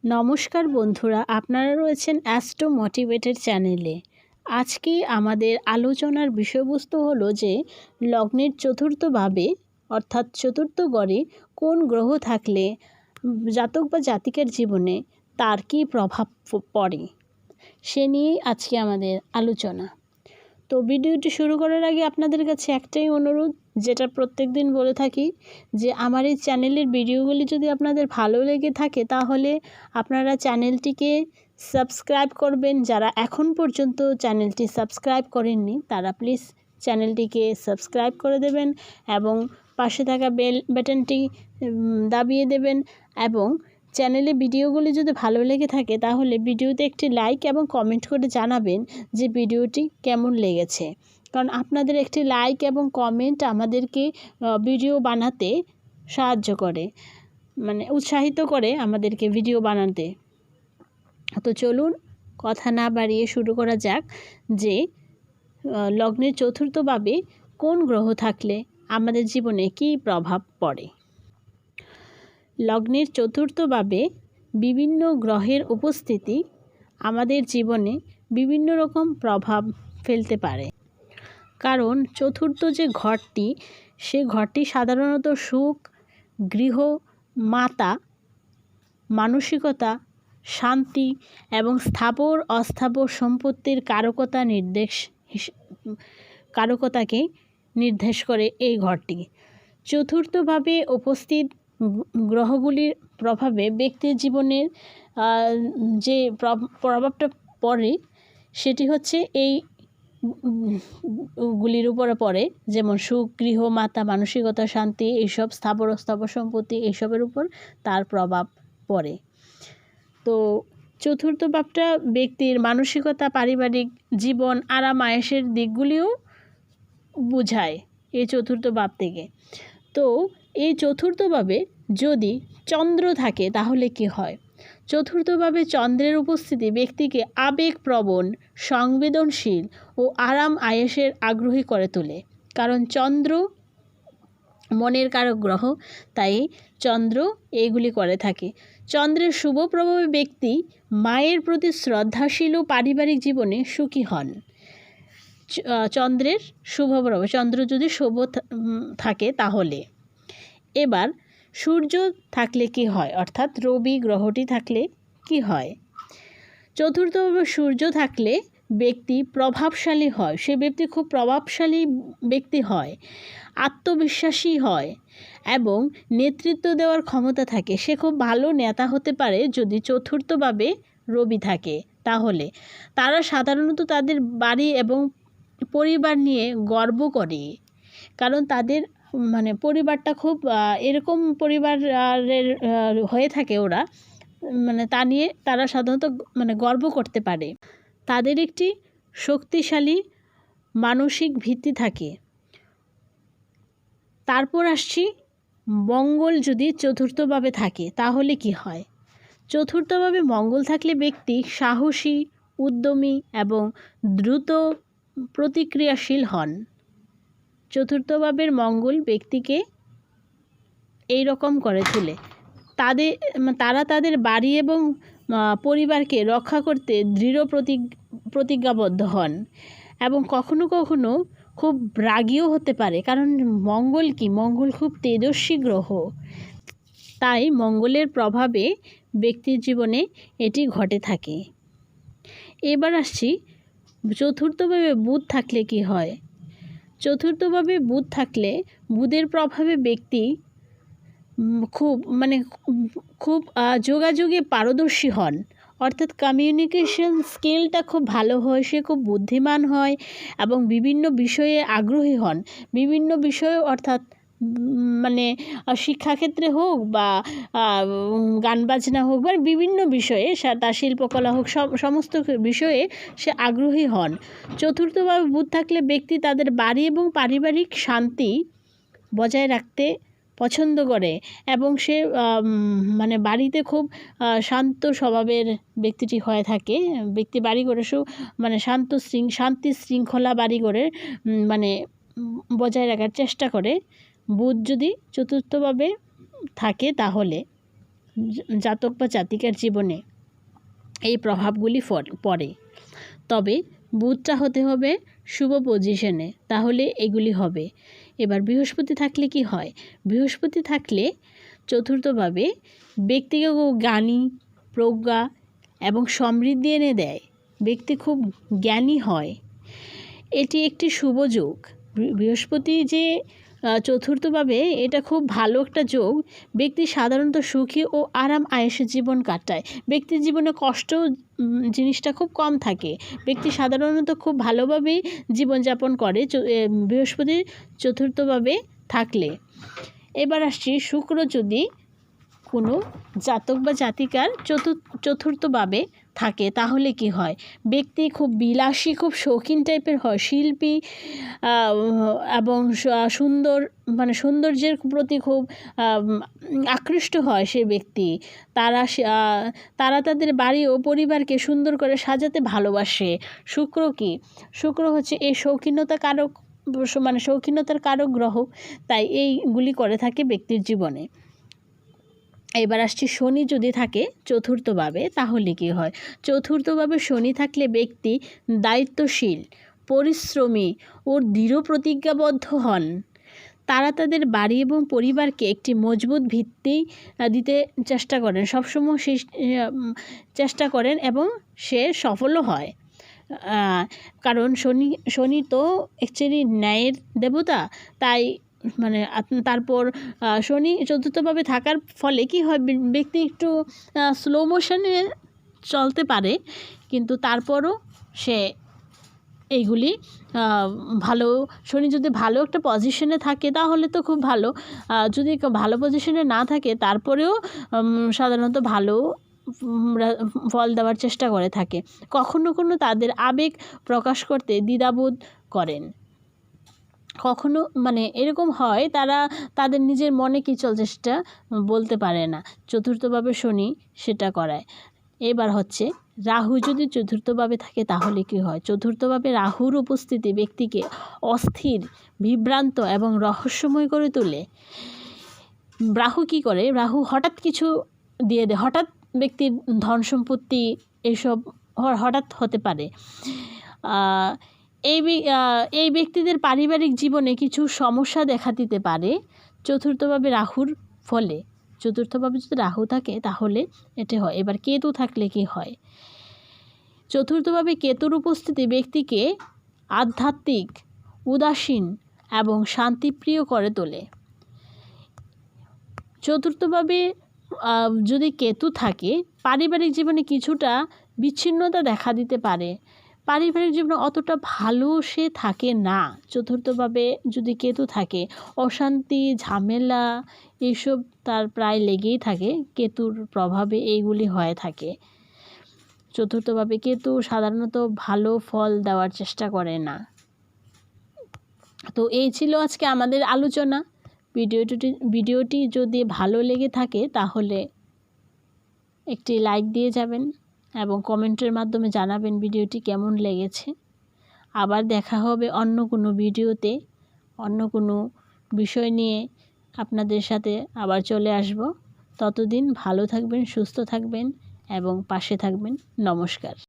নমস্কার বন্ধুরা, আপনারা রয়েছেন অ্যাস্ট্রো মোটিভেটেড চ্যানেলে। আজকে আমাদের আলোচনার বিষয়বস্তু হলো যে লগ্নের চতুর্থভাবে অর্থাৎ চতুর্থ ঘরে কোন গ্রহ থাকলে জাতক বা জাতিকার জীবনে তার কী প্রভাব পড়ে, সে নিয়েই আজকে আমাদের আলোচনা। তো ভিডিওটি শুরু করার আগে আপনাদের কাছে একটাই অনুরোধ, যেটা প্রত্যেক দিন বলে থাকি, যে আমার এই চ্যানেলের ভিডিওগুলি যদি আপনাদের ভালো লেগে থাকে তাহলে আপনারা চ্যানেলটিকে সাবস্ক্রাইব করবেন। যারা এখন পর্যন্ত চ্যানেলটি সাবস্ক্রাইব করেননি তারা প্লিজ চ্যানেলটিকে সাবস্ক্রাইব করে দেবেন এবং পাশে থাকা বেল বাটনটি দাবিয়ে দেবেন। এবং চ্যানেলে ভিডিওগুলি যদি ভালো লেগে থাকে তাহলে ভিডিওতে একটি লাইক এবং কমেন্ট করে জানাবেন যে ভিডিওটি কেমন লেগেছে, কারণ আপনাদের একটি লাইক এবং কমেন্ট আমাদেরকে ভিডিও বানাতে সাহায্য করে, মানে উৎসাহিত করে আমাদেরকে ভিডিও বানাতে। তো চলুন কথা না বাড়িয়ে শুরু করা যাক যে লগ্নের চতুর্থভাবে কোন গ্রহ থাকলে আমাদের জীবনে কী প্রভাব পড়ে। লগ্নের চতুর্থভাবে বিভিন্ন গ্রহের উপস্থিতি আমাদের জীবনে বিভিন্ন রকম প্রভাব ফেলতে পারে, কারণ চতুর্থ যে ঘরটি, সে ঘরটি সাধারণত সুখ, গৃহ, মাতা, মানসিকতা, শান্তি এবং স্থাবর অস্থাবর সম্পত্তির কারকতাকে নির্দেশ করে এই ঘরটি। চতুর্থভাবে উপস্থিত গ্রহগুলির প্রভাবে ব্যক্তির জীবনের যে প্রভাবটা পড়ে সেটি হচ্ছে এই গুলির উপরে পড়ে, যেমন সুখ, গৃহ, মাতা, মানসিকতা, শান্তি, এইসব স্থাবর অস্থাবর সম্পত্তি, এইসবের উপর তার প্রভাব পড়ে। তো চতুর্থ ভাবটা ব্যক্তির মানসিকতা, পারিবারিক জীবন, আরাম আয়েসের দিকগুলিও বোঝায় এই চতুর্থ ভাব থেকে। তো এই চতুর্থভাবে যদি চন্দ্র থাকে তাহলে কি হয়? চতুর্থভাবে চন্দ্রের উপস্থিতি ব্যক্তিকে আবেগপ্রবণ, সংবেদনশীল ও আরাম আয়েসের আগ্রহী করে তোলে, কারণ চন্দ্র মনের কারক গ্রহ, তাই চন্দ্র এইগুলি করে থাকে। চন্দ্রের শুভ প্রভাবে ব্যক্তি মায়ের প্রতি শ্রদ্ধাশীল ও পারিবারিক জীবনে সুখী হন। চন্দ্রের শুভ প্রভাব, চন্দ্র যদি শুভ থাকে তাহলে। এবার সূর্য থাকলে কি হয়, অর্থাৎ রবি গ্রহটি থাকলে কি হয়? চতুর্থভাবে সূর্য থাকলে ব্যক্তি প্রভাবশালী হয়, সে ব্যক্তি খুব প্রভাবশালী ব্যক্তি হয়, আত্মবিশ্বাসী হয় এবং নেতৃত্ব দেওয়ার ক্ষমতা থাকে। সে খুব ভালো নেতা হতে পারে যদি চতুর্থভাবে রবি থাকে তাহলে। তারা সাধারণত তাদের বাড়ি এবং পরিবার নিয়ে গর্ব করে, কারণ তাদের পরিবারটা খুব এরকম পরিবারের হয়ে থাকে ওরা, তা নিয়ে তারা সাধারণত গর্ব করতে পারে। তাদের একটি শক্তিশালী মানসিক ভিত্তি থাকে। তারপর আসছি, মঙ্গল যদি চতুর্থভাবে থাকে তাহলে কি হয়? চতুর্থভাবে মঙ্গল থাকলে ব্যক্তি সাহসী, উদ্যমী এবং দ্রুত প্রতিক্রিয়াশীল হন। চতুর্থভাবের মঙ্গল ব্যক্তিকে এই রকম করে তোলে, তারা তাদের বাড়ি এবং পরিবারকে রক্ষা করতে দৃঢ় প্রতিজ্ঞাবদ্ধ হন এবং কখনো কখনো খুব রাগীও হতে পারে, কারণ মঙ্গল খুব তেজস্বী গ্রহ, তাই মঙ্গলের প্রভাবে ব্যক্তির জীবনে এটি ঘটে থাকে। এবার আসছি, চতুর্থভাবে বুধ থাকলে কি হয়? চতুর্থভাবে বুধ থাকলে বুধের প্রভাবে ব্যক্তি খুব যোগাযোগে পারদর্শী হন, অর্থাৎ কমিউনিকেশন স্কিলটা খুব ভালো হয়, সে খুব বুদ্ধিমান হয় এবং বিভিন্ন বিষয়ে আগ্রহী হন। বিভিন্ন বিষয়ে অর্থাৎ শিক্ষাক্ষেত্রে হোক বা গান বাজনা হোক বা বিভিন্ন বিষয়ে, তার শিল্পকলা হোক, সমস্ত বিষয়ে সে আগ্রহী হন। চতুর্থভাবে বুধ থাকলে ব্যক্তি তাদের বাড়ি এবং পারিবারিক শান্তি বজায় রাখতে পছন্দ করে এবং সে বাড়িতে খুব শান্ত স্বভাবের ব্যক্তিটি হয়ে থাকে। ব্যক্তি বাড়ি করে শান্তি শৃঙ্খলা বাড়ি করে বজায় রাখার চেষ্টা করে বুধ যদি চতুর্থভাবে থাকে তাহলে। জাতক বা জাতিকার জীবনে এই প্রভাবগুলি পড়ে। তবে বুধটা হতে হবে শুভ পজিশনে, তাহলে এগুলি হবে। এবার বৃহস্পতি থাকলে কি হয়? বৃহস্পতি থাকলে চতুর্থভাবে ব্যক্তিকে খুব জ্ঞানী, প্রজ্ঞা এবং সমৃদ্ধি এনে দেয়। ব্যক্তি খুব জ্ঞানী হয়। এটি একটি শুভ যোগ। বৃহস্পতি যে চতুর্থভাবে, এটা খুব ভালো একটা যোগ। ব্যক্তি সাধারণত সুখী ও আরাম আয়েসে জীবন কাটায়। ব্যক্তির জীবনে কষ্ট জিনিসটা খুব কম থাকে। ব্যক্তি সাধারণত খুব ভালোভাবেই জীবনযাপন করে বৃহস্পতি চতুর্থভাবে থাকলে। এবার আসছি, শুক্র যদি কোনো জাতক বা জাতিকার চতুর্থভাবে থাকে তাহলে কি হয়? ব্যক্তি খুব বিলাসী, খুব শৌখিন টাইপের হয়, শিল্পী এবং সৌন্দর্যের প্রতি খুব আকৃষ্ট হয় সে ব্যক্তি। তারা তাদের বাড়ি ও পরিবারকে সুন্দর করে সাজাতে ভালোবাসে। শুক্র কি? শুক্র হচ্ছে এই শৌখিনতার কারক গ্রহ, তাই এইগুলি করে থাকে ব্যক্তির জীবনে। এবার আসছি, শনি যদি থাকে চতুর্থভাবে তাহলে কি হয়? চতুর্থভাবে শনি থাকলে ব্যক্তি দায়িত্বশীল, পরিশ্রমী ও দৃঢ় প্রতিজ্ঞাবদ্ধ হন। তারা তাদের বাড়ি এবং পরিবারকে একটি মজবুত ভিত্তি দিতে চেষ্টা করেন, সবসময় চেষ্টা করেন এবং সে সফলও হয়। কারণ শনি তো অ্যাকচুয়ালি ন্যায়ের দেবতা, তাই তারপর শনি চতুর্থভাবে থাকার ফলে কি হয়? ব্যক্তি একটু স্লো মোশনে চলতে পারে, কিন্তু তারপরও সে এইগুলি ভালো। শনি যদি ভালো একটা পজিশনে থাকে তাহলে তো খুব ভালো। যদি ভালো পজিশনে না থাকে তারপরেও সাধারণত ভালো ফল দেওয়ার চেষ্টা করে থাকে। কখনো তাদের আবেগ প্রকাশ করতে দ্বিধাবোধ করেন। কখনো এরকম হয়, তারা তাদের নিজের মনে কী চলছে সেটা বলতে পারে না। চতুর্থভাবে শনি সেটা করায়। এবার হচ্ছে, রাহু যদি চতুর্থভাবে থাকে তাহলে কি হয়? চতুর্থভাবে রাহুর উপস্থিতি ব্যক্তিকে অস্থির, বিভ্রান্ত এবং রহস্যময় করে তোলে। রাহু কি করে? রাহু হঠাৎ কিছু দিয়ে দেয়, হঠাৎ ব্যক্তির ধন সম্পত্তি এইসব হঠাৎ হতে পারে। এই ব্যক্তিদের পারিবারিক জীবনে কিছু সমস্যা দেখা দিতে পারে চতুর্থভাবে রাহুর ফলে। চতুর্থভাবে যদি রাহু থাকে তাহলে এটা হয়। এবার কেতু থাকলে কি হয়? চতুর্থভাবে কেতুর উপস্থিতি ব্যক্তিকে আধ্যাত্মিক, উদাসীন এবং শান্তিপ্রিয় করে তোলে। চতুর্থভাবে যদি কেতু থাকে, পারিবারিক জীবনে কিছুটা বিচ্ছিন্নতা দেখা দিতে পারে। পারিবারিক জীবনে অতটা ভালো সে থাকে না। চতুর্থভাবে যদি কেতু থাকে, অশান্তি, ঝামেলা এইসব তার প্রায় লেগেই থাকে। কেতুর প্রভাবে এইগুলি হয়ে থাকে। চতুর্থভাবে কেতু সাধারণত ভালো ফল দেওয়ার চেষ্টা করে না। তো এই ছিল আজকে আমাদের আলোচনা। ভিডিওটি যদি ভালো লেগে থাকে তাহলে একটি লাইক দিয়ে যাবেন এবং কমেন্টের মাধ্যমে জানাবেন ভিডিওটি কেমন লেগেছে। আবার দেখা হবে অন্য কোনো ভিডিওতে, অন্য কোনো বিষয় নিয়ে আপনাদের সাথে আবার চলে আসব। ততদিন ভালো থাকবেন, সুস্থ থাকবেন এবং পাশে থাকবেন। নমস্কার।